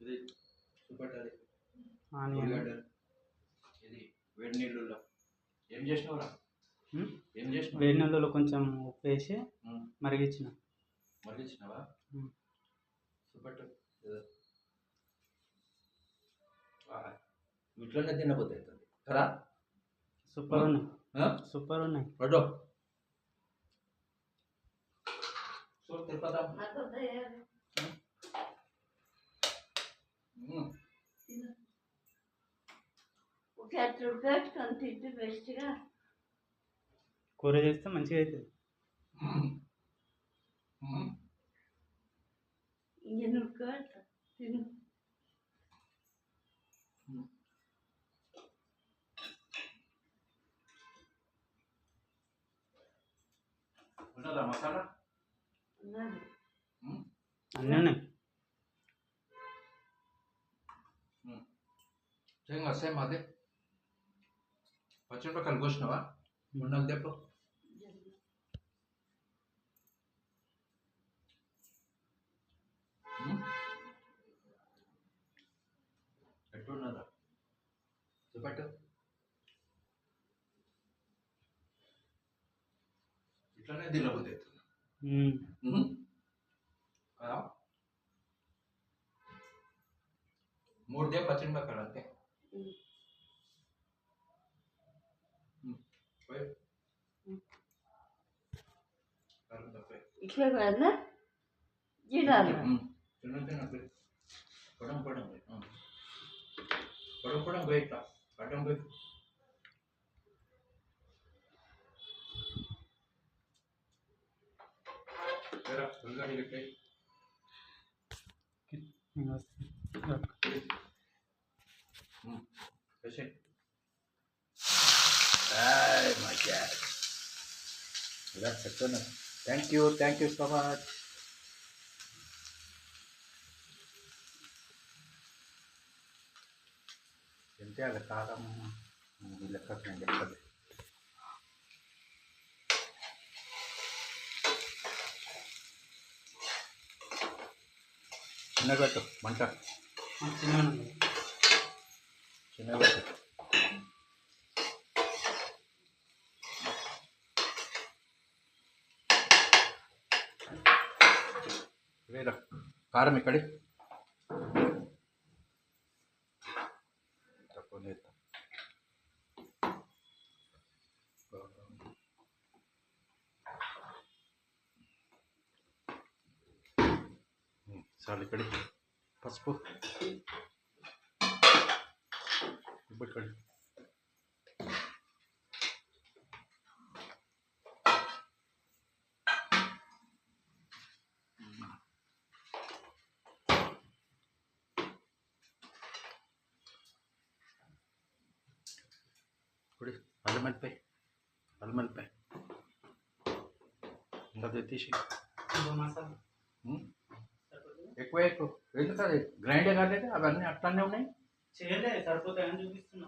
ఇది చూపెట్టాలి ఆనియన్ ఇది వేడి నీళ్ళలో ఏం చేసినావురా? ఏం చేసినావు? వేడి నీళ్ళలో కొంచెం ఉప్పు వేసి మరిగించినావా? చూపెట్టు. ఇట్లనే తినబోతుంది కదా? సూపర్ ఉన్నాయి, సూపర్ ఉన్నాయి. పడ్డో చూడు తిరుపతి కూర చేస్తే మంచిగా అవుతుంది. ఉన్నదా మసాలా? అన్నీ ఉన్నాయి. సేమ్ అదే పచ్చిమిరపకాయలు కోసినావా? ఉన్నది చెప్పు. ఎట్టున్నదా చూపెట్టు. ఇట్లనే తినబోతుంది కదా? 3 పచ్చిమిరపకాయలు అంతే. ఇట్లా కదా జీరాలు పడం పోయి ఇట్లా పడం పోయి ఉల్లిగడ్డ పెట్టాయి. Thank you so much. ఎంత కారం లెక్క నేను చెప్తాను. చిన్నగా పెట్టు మంట, చిన్నగా పెట్టు. వేరా కారం ఇక్కడి తక్కువ చాలు. ఇక్కడి పసుపు ఇప్పుడు అల్లం వెల్లిపాయ ఇంకా తీసి ఎక్కువ ఎందుకు అది గ్రైండే కాలేదు, అవన్నీ అట్లానే ఉన్నాయి. చేయలేదు, సరిపోతాయని చూపిస్తున్నా.